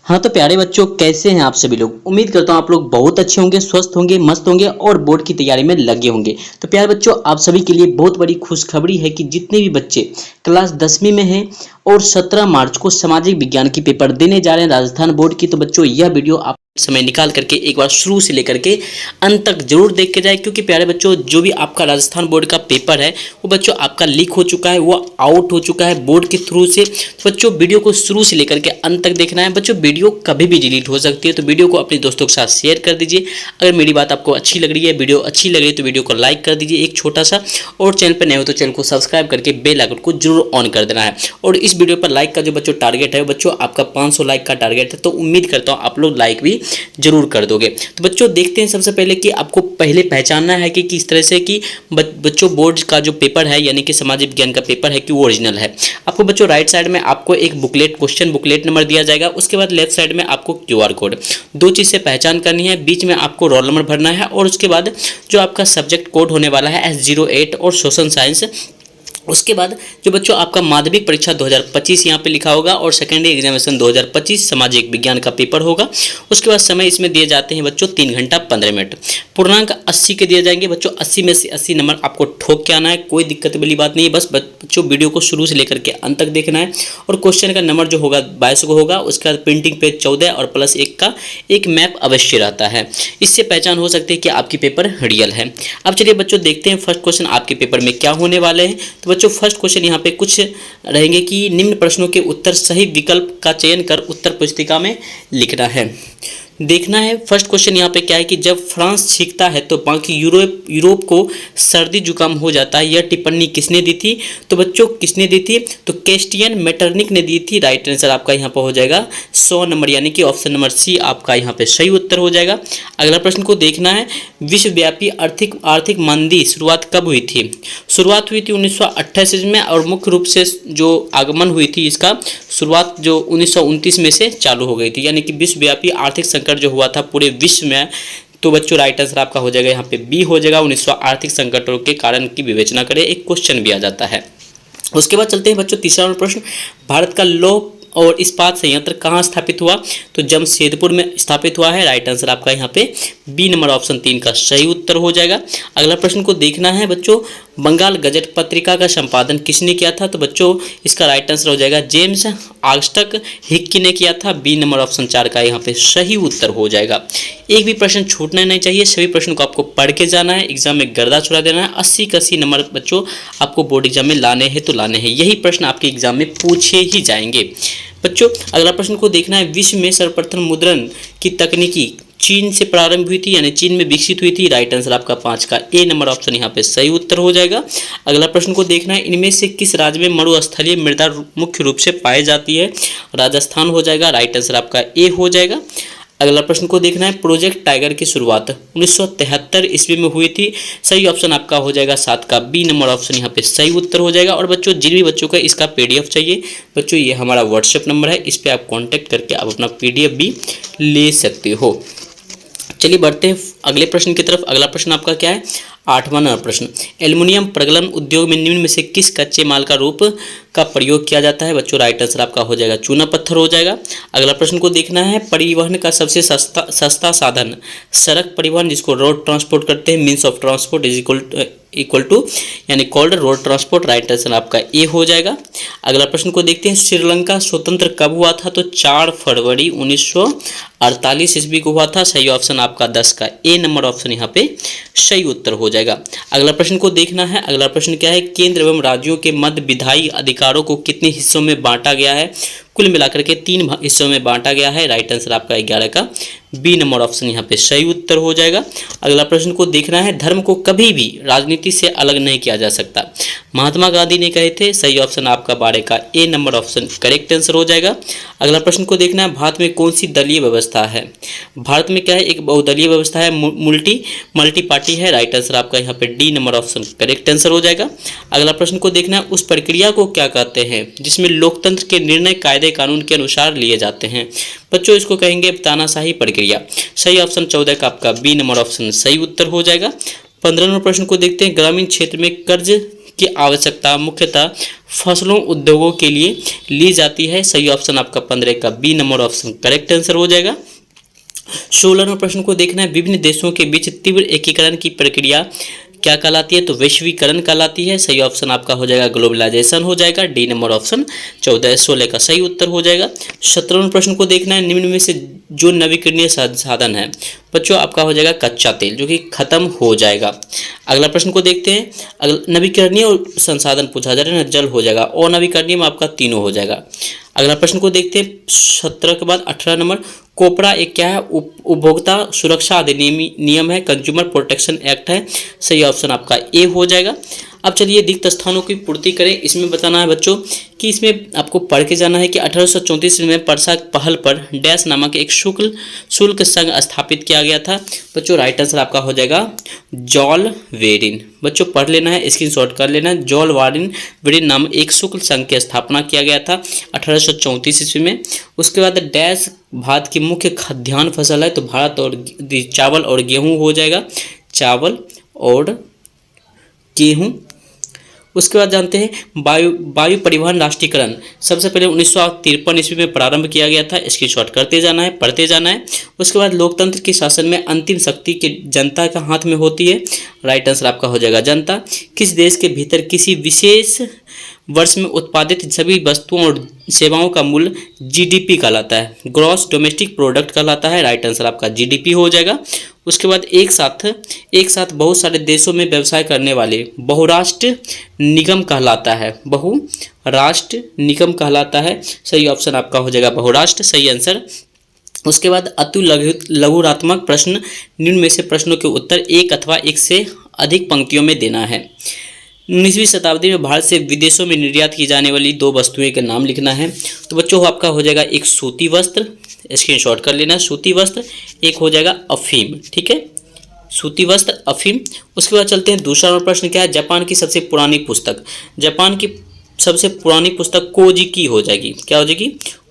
हाँ तो प्यारे बच्चों, कैसे हैं आप सभी लोग। उम्मीद करता हूँ आप लोग बहुत अच्छे होंगे, स्वस्थ होंगे, मस्त होंगे और बोर्ड की तैयारी में लगे होंगे। तो प्यारे बच्चों, आप सभी के लिए बहुत बड़ी खुशखबरी है कि जितने भी बच्चे क्लास 10वीं में हैं और 17 मार्च को सामाजिक विज्ञान की पेपर देने जा रहे हैं राजस्थान बोर्ड की, तो बच्चों यह वीडियो आप समय निकाल करके एक बार शुरू से लेकर के अंत तक जरूर देख के जाए, क्योंकि प्यारे बच्चों जो भी आपका राजस्थान बोर्ड का पेपर है वो बच्चों आपका लीक हो चुका है, वो आउट हो चुका है बोर्ड के थ्रू से। तो बच्चों वीडियो को शुरू से लेकर के अंत तक देखना है। बच्चों वीडियो कभी भी डिलीट हो सकती है, तो वीडियो को अपने दोस्तों के साथ शेयर कर दीजिए। अगर मेरी बात आपको अच्छी लग रही है, वीडियो अच्छी लग रही है, तो वीडियो को लाइक कर दीजिए एक छोटा सा, और चैनल पर नए हो तो चैनल को सब्सक्राइब करके बेल आइकन को जरूर ऑन कर देना है। और इस वीडियो पर लाइक का जो बच्चों टारगेट है बच्चों आपका 500 लाइक का टारगेट है, तो उम्मीद करता हूँ आप लोग लाइक भी जरूर कर दोगे। तो बच्चों देखते हैं सबसे पहले कि आपको पहले पहचानना है कि किस तरह से कि बच्चों बोर्ड का जो पेपर है यानी कि सामाजिक विज्ञान का पेपर है कि वो ओरिजिनल है। आपको बच्चों राइट साइड में आपको एक बुकलेट, क्वेश्चन बुकलेट नंबर दिया जाएगा, उसके बाद लेफ्ट साइड में आपको क्यूआर कोड, दो चीज़ से पहचान करनी है। बीच में आपको रोल नंबर भरना है और उसके बाद जो आपका सब्जेक्ट कोड होने वाला है S08 और सोशल साइंस। उसके बाद जो बच्चों आपका माध्यमिक परीक्षा 2025 यहाँ पे लिखा होगा और सेकेंडरी एग्जामिनेशन 2025 सामाजिक विज्ञान का पेपर होगा। उसके बाद समय इसमें दिए जाते हैं बच्चों 3 घंटा 15 मिनट। पूर्णांक 80 के दिए जाएंगे बच्चों, 80 में से 80 नंबर आपको ठोक के आना है, कोई दिक्कत वाली बात नहीं है। बस बच्चों वीडियो को शुरू से लेकर के अंत तक देखना है। और क्वेश्चन का नंबर जो होगा 22 को होगा, उसके बाद प्रिंटिंग पेज 14 और +1 का एक मैप अवश्य रहता है। इससे पहचान हो सकती है कि आपकी पेपर रियल है। अब चलिए बच्चों देखते हैं फर्स्ट क्वेश्चन आपके पेपर में क्या होने वाले हैं। तो बच्चों फर्स्ट क्वेश्चन यहाँ पे कुछ रहेंगे कि निम्न प्रश्नों के उत्तर सही विकल्प का चयन कर उत्तर पुस्तिका में लिखना है। देखना है फर्स्ट क्वेश्चन यहाँ पे क्या है कि जब फ्रांस छींकता है तो बाकी यूरोप को सर्दी जुकाम हो जाता है। यह टिप्पणी किसने दी थी? तो बच्चों किसने दी थी? तो क्रिस्टियन मेटरनिक ने दी थी। राइट आंसर आपका यहाँ पर हो जाएगा 100 नंबर, यानी कि ऑप्शन नंबर सी आपका यहाँ पे सही उत्तर हो जाएगा। अगला प्रश्न को देखना है, विश्वव्यापी आर्थिक मंदी शुरुआत कब हुई थी? शुरुआत हुई थी 1928 में और मुख्य रूप से जो आगमन हुई थी इसका शुरुआत जो 1929 में से चालू हो गई थी, यानी कि विश्वव्यापी आर्थिक संकट जो हुआ था पूरे विश्व में। तो बच्चों राइट आंसर आपका हो जाएगा यहाँ पे बी हो जाएगा। 1900 आर्थिक संकटों के कारण की विवेचना करें, एक क्वेश्चन भी आ जाता है। उसके बाद चलते हैं बच्चों तीसरा प्रश्न, भारत का लौह और इस्पात संयंत्र कहाँ स्थापित हुआ? तो जमशेदपुर में स्थापित हुआ है। राइट आंसर आपका यहाँ पे बी नंबर ऑप्शन 3 का सही उत्तर हो जाएगा। अगला प्रश्न को देखना है बच्चों, बंगाल गजट पत्रिका का संपादन किसने किया था? तो बच्चों इसका राइट आंसर हो जाएगा जेम्स ऑगस्टस हिक्की ने किया था। बी नंबर ऑप्शन 4 का यहाँ पे सही उत्तर हो जाएगा। एक भी प्रश्न छूटना नहीं चाहिए, सभी प्रश्नों को आपको पढ़ के जाना है, एग्जाम में गर्दा छुड़ा देना है। 80 के 80 नंबर बच्चों आपको बोर्ड एग्जाम में लाने हैं तो लाने हैं, यही प्रश्न आपके एग्जाम में पूछे ही जाएंगे। बच्चों अगला प्रश्न को देखना है, विश्व में सर्वप्रथम मुद्रण की तकनीकी चीन से प्रारंभ हुई थी, यानी चीन में विकसित हुई थी। राइट आंसर आपका 5 का ए नंबर ऑप्शन यहाँ पे सही उत्तर हो जाएगा। अगला प्रश्न को देखना है, इनमें से किस राज्य में मरुस्थलीय मृदा मुख्य रूप से पाई जाती है? राजस्थान हो जाएगा। राइट आंसर आपका ए हो जाएगा। अगला प्रश्न को देखना है, प्रोजेक्ट टाइगर की शुरुआत 1973 ईस्वी में हुई थी। सही ऑप्शन आपका हो जाएगा 7 का बी नंबर ऑप्शन यहाँ पे सही उत्तर हो जाएगा। और बच्चों जिन भी बच्चों को इसका PDF चाहिए बच्चों, ये हमारा व्हाट्सएप नंबर है, इस पर आप कांटेक्ट करके आप अपना PDF भी ले सकते हो। चलिए बढ़ते हैं अगले प्रश्न की तरफ। अगला प्रश्न आपका क्या है? 8वां नंबर प्रश्न, एल्युमिनियम प्रगलन उद्योग में निम्न में से किस कच्चे माल का रूप का प्रयोग किया जाता है? बच्चों राइट आंसर आपका हो जाएगा चूना पत्थर हो जाएगा। अगला प्रश्न को देखना है, परिवहन का सबसे सस्ता साधन सड़क परिवहन, जिसको रोड ट्रांसपोर्ट करते हैं, means of transport is equal to यानी called road transport. Right answer आपका ए हो जाएगा। अगला प्रश्न को देखते हैं, श्रीलंका स्वतंत्र कब हुआ था? तो 4 फरवरी 1948 ईस्वी को हुआ था। सही ऑप्शन आपका 10 का ए नंबर ऑप्शन यहाँ पे सही उत्तर हो जाएगा। अगला प्रश्न को देखना है, अगला प्रश्न क्या है, केंद्र एवं राज्यों के मध्य विधायी अधिकारों को कितने हिस्सों में बांटा गया है? कुल मिलाकर के 3 हिस्सों में बांटा गया है। राइट आंसर आपका 11 का बी नंबर ऑप्शन यहाँ पे सही उत्तर हो जाएगा। अगला प्रश्न को देखना है, धर्म को कभी भी राजनीति से अलग नहीं किया जा सकता, महात्मा गांधी ने कहे थे। सही ऑप्शन आपका 12 का ए नंबर ऑप्शन करेक्ट आंसर हो जाएगा। अगला प्रश्न को देखना है, भारत में कौन सी दलीय व्यवस्था है? भारत में क्या है? एक बहुदलीय व्यवस्था है, मल्टी पार्टी है। राइट आंसर आपका यहाँ पे D number option correct answer हो जाएगा। अगला प्रश्न को देखना है, उस प्रक्रिया को क्या कहते हैं जिसमें लोकतंत्र के निर्णय कायदे कानून के अनुसार लिए जाते हैं? बच्चों इसको कहेंगे तानाशाही प्रक्रिया। सही ऑप्शन 14 का आपका बी नंबर ऑप्शन सही उत्तर हो जाएगा। 15वें प्रश्न को देखते हैं, ग्रामीण क्षेत्र में कर्ज की आवश्यकता मुख्यतः फसलों उद्योगों के लिए ली जाती है। सही ऑप्शन आपका 15 का B number option correct answer हो जाएगा। 16वें प्रश्न को देखना है, विभिन्न देशों के बीच तीव्र एकीकरण की प्रक्रिया क्या कहलाती है? तो वैश्वीकरण कहलाती है। सही ऑप्शन आपका हो जाएगा ग्लोबलाइजेशन हो जाएगा, डी नंबर ऑप्शन 16 का सही उत्तर हो जाएगा। 17वें प्रश्न को देखना है, निम्न में से जो नवीकरणीय साधन है बच्चों आपका हो जाएगा कच्चा तेल, जो कि खत्म हो जाएगा। अगला प्रश्न को देखते हैं, नवीकरणीय संसाधन पूछा जा रहा है ना, जल हो जाएगा, और नवीकरणीय में आपका तीनों हो जाएगा। अगला प्रश्न को देखते हैं 17 के बाद 18 नंबर, कोपरा एक क्या है? उपभोक्ता सुरक्षा अधिनियम नियम है, कंज्यूमर प्रोटेक्शन एक्ट है। सही ऑप्शन आपका ए हो जाएगा। अब चलिए रिक्त स्थानों की पूर्ति करें। इसमें बताना है बच्चों कि इसमें आपको पढ़ के जाना है कि 1834 में परसा पहल पर डैश नामक एक शुल्क संघ स्थापित किया गया था। बच्चों राइट आंसर आपका हो जाएगा जॉल वेरिन। बच्चों पढ़ लेना है, स्क्रीनशॉट कर लेना है। जॉल वेरिन नाम एक शुल्क संघ की स्थापना किया गया था 1834 ईस्वी में। उसके बाद डैश भारत की मुख्य खाद्यान्न फसल है, तो भारत और चावल और गेहूँ हो जाएगा, चावल और गेहूँ। उसके बाद जानते हैं वायु परिवहन राष्ट्रीयकरण सबसे पहले 1953 ईस्वी में प्रारंभ किया गया था। स्क्रीनशॉट करते जाना है, पढ़ते जाना है। उसके बाद लोकतंत्र के शासन में अंतिम शक्ति के जनता के हाथ में होती है। राइट आंसर आपका हो जाएगा जनता। किस देश के भीतर किसी विशेष वर्ष में उत्पादित सभी वस्तुओं और सेवाओं का मूल्य जीडीपी कहलाता है? ग्रॉस डोमेस्टिक प्रोडक्ट कहलाता है। राइट आंसर आपका जीडीपी हो जाएगा। उसके बाद एक साथ बहुत सारे देशों में व्यवसाय करने वाले बहुराष्ट्र निगम कहलाता है, बहुराष्ट्र निगम कहलाता है। सही ऑप्शन आपका हो जाएगा बहुराष्ट्र, सही आंसर। उसके बाद अति लघुरात्मक प्रश्न, निम्न में से प्रश्नों के उत्तर एक अथवा एक से अधिक पंक्तियों में देना है। 19वीं शताब्दी में भारत से विदेशों में निर्यात की जाने वाली दो वस्तुएं के नाम लिखना है। तो बच्चों आपका हो जाएगा एक सूती वस्त्र, स्क्रीनशॉट कर लेना, सूती वस्त्र। एक हो जाएगा अफीम, ठीक है, सूती वस्त्र अफीम। उसके बाद चलते हैं दूसरा प्रश्न क्या है? जापान की सबसे पुरानी पुस्तक, जापान की सबसे पुरानी पुस्तक कोजिकी हो जाएगी। क्या हो जाएगी?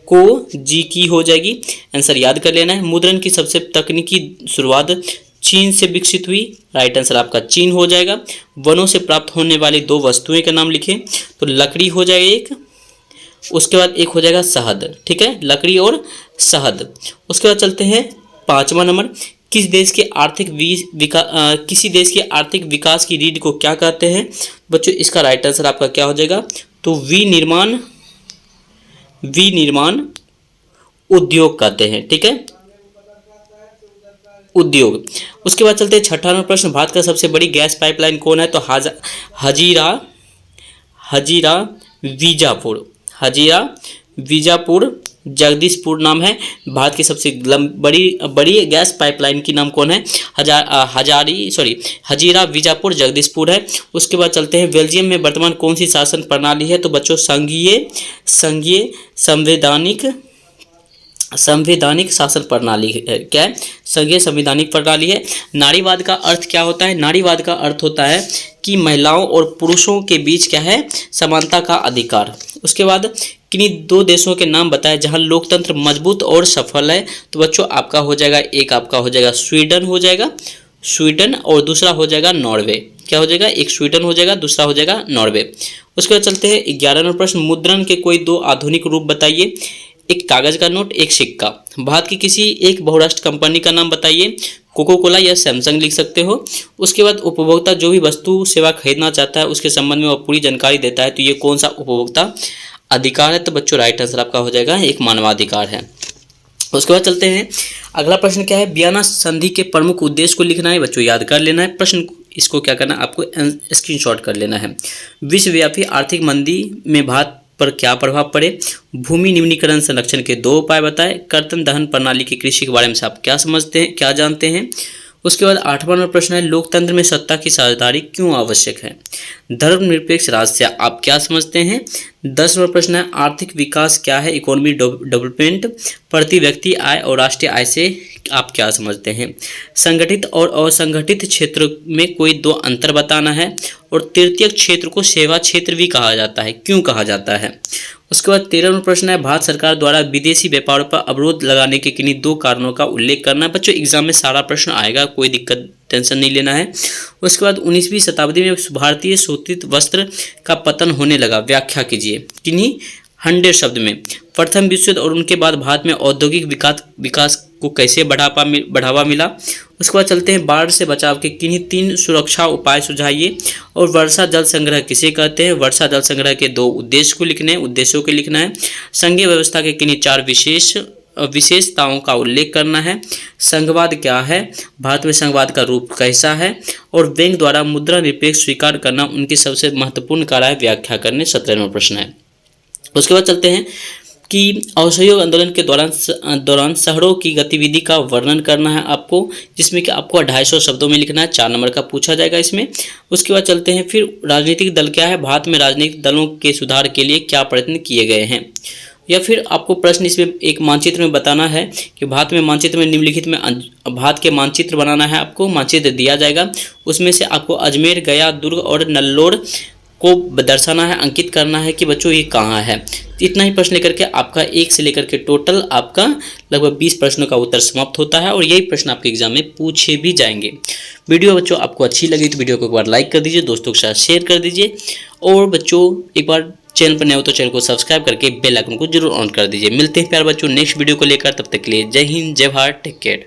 कोजिकी हो जाएगी। आंसर याद कर लेना है। मुद्रण की सबसे तकनीकी शुरुआत चीन से विकसित हुई। राइट आंसर आपका चीन हो जाएगा। वनों से प्राप्त होने वाली दो वस्तुएं का नाम लिखें, तो लकड़ी हो जाएगा एक, उसके बाद एक हो जाएगा शहद, ठीक है, लकड़ी और शहद। उसके बाद चलते हैं 5वां नंबर, किसी देश के आर्थिक विकास की रीढ़ को क्या कहते हैं? बच्चों इसका राइट आंसर आपका क्या हो जाएगा? तो विनिर्माण उद्योग कहते हैं, ठीक है, उद्योग। उसके बाद चलते हैं 6वां नंबर प्रश्न, भारत का सबसे बड़ी गैस पाइपलाइन कौन है? तो हजीरा वीजापुर जगदीशपुर नाम है। भारत की सबसे बड़ी गैस पाइपलाइन की नाम कौन है? हजीरा वीजापुर जगदीशपुर है। उसके बाद चलते हैं बेल्जियम में वर्तमान कौन सी शासन प्रणाली है? तो बच्चों संघीय संवैधानिक शासन प्रणाली है। क्या है? संघीय संवैधानिक प्रणाली है। नारीवाद का अर्थ क्या होता है? नारीवाद का अर्थ होता है कि महिलाओं और पुरुषों के बीच क्या है? समानता का अधिकार। उसके बाद किन्हीं दो देशों के नाम बताएं जहां लोकतंत्र मजबूत और सफल है। तो बच्चों आपका हो जाएगा एक आपका हो जाएगा स्वीडन हो जाएगा, स्वीडन, और दूसरा हो जाएगा नॉर्वे। क्या हो जाएगा? एक स्वीडन हो जाएगा, दूसरा हो जाएगा नॉर्वे। उसके बाद चलते हैं 11वां नंबर प्रश्न, मुद्रण के कोई दो आधुनिक रूप बताइए। एक कागज का नोट, एक सिक्का। भारत की किसी एक बहुराष्ट्र कंपनी का नाम बताइए। कोको कोला या सैमसंग लिख सकते हो। उसके बाद उपभोक्ता जो भी वस्तु सेवा खरीदना चाहता है उसके संबंध में वह पूरी जानकारी देता है, तो ये कौन सा उपभोक्ता अधिकार है? तो बच्चों राइट आंसर आपका हो जाएगा एक मानवाधिकार है। उसके बाद चलते हैं अगला प्रश्न क्या है? वियना संधि के प्रमुख उद्देश्य को लिखना है। बच्चों याद कर लेना है प्रश्न, इसको क्या करना है आपको स्क्रीनशॉट कर लेना है। विश्वव्यापी आर्थिक मंदी में भारत पर क्या प्रभाव पड़े? भूमि निम्नीकरण संरक्षण के दो उपाय बताएं। कर्तन दहन प्रणाली की कृषि के बारे में आप क्या समझते हैं, क्या जानते हैं? उसके बाद 8वां नंबर प्रश्न है, लोकतंत्र में सत्ता की साझेदारी क्यों आवश्यक है? धर्मनिरपेक्ष राज्य से आप क्या समझते हैं? 10वां प्रश्न है, आर्थिक विकास क्या है? इकोनॉमिक डेवलपमेंट प्रति व्यक्ति आय और राष्ट्रीय आय से आप क्या समझते हैं? संगठित और असंगठित क्षेत्र में कोई दो अंतर बताना है। और तृतीय क्षेत्र को सेवा क्षेत्र भी कहा जाता है, क्यों कहा जाता है? उसके बाद 13वां प्रश्न है, भारत सरकार द्वारा विदेशी व्यापार पर अवरोध लगाने के किन्हीं दो कारणों का उल्लेख करना है। बच्चों एग्जाम में सारा प्रश्न आएगा, कोई दिक्कत टेंशन नहीं लेना है। उसके बाद 19वीं शताब्दी में भारतीय सूतित वस्त्र का पतन होने लगा, व्याख्या कीजिए। किन्हीं 100 शब्द में। प्रथम विश्व युद्ध और उनके बाद भारत में औद्योगिक विकास को कैसे बढ़ावा मिला। उसके बाद चलते हैं, बाढ़ से बचाव के किन्हीं 3 सुरक्षा उपाय सुझाइए। और वर्षा जल संग्रह किसे कहते हैं? वर्षा जल संग्रह के 2 उद्देश्यों को लिखना है। संघीय व्यवस्था के किन्हीं 4 विशेषताओं का उल्लेख करना है। संघवाद क्या है? भारत में संघवाद का रूप कैसा है? और बैंक द्वारा मुद्रा निरपेक्ष स्वीकार करना उनकी सबसे महत्वपूर्ण कार्य व्याख्या करने 17वां प्रश्न है। उसके बाद चलते हैं कि असहयोग आंदोलन के दौरान शहरों की गतिविधि का वर्णन करना है आपको, जिसमें कि आपको 250 शब्दों में लिखना है। 4 नंबर का पूछा जाएगा इसमें। उसके बाद चलते हैं, फिर राजनीतिक दल क्या है? भारत में राजनीतिक दलों के सुधार के लिए क्या प्रयत्न किए गए हैं? या फिर आपको प्रश्न इसमें एक मानचित्र में बताना है कि भारत में मानचित्र में निम्नलिखित में भारत के मानचित्र बनाना है। आपको मानचित्र दिया जाएगा, उसमें से आपको अजमेर, गया, दुर्ग और नल्लोर को दर्शाना है, अंकित करना है कि बच्चों ये कहाँ है। इतना ही प्रश्न लेकर के आपका 1 से लेकर के टोटल आपका लगभग 20 प्रश्नों का उत्तर समाप्त होता है और यही प्रश्न आपके एग्जाम में पूछे भी जाएंगे। वीडियो बच्चों आपको अच्छी लगी तो वीडियो को एक बार लाइक कर दीजिए, दोस्तों के साथ शेयर कर दीजिए। और बच्चों एक बार चैनल पर नए हो तो चैनल को सब्सक्राइब करके बेल आइकन को जरूर ऑन कर दीजिए। मिलते हैं प्यारे बच्चों नेक्स्ट वीडियो को लेकर, तब तक के लिए जय हिंद, जय भारत, टेक केयर।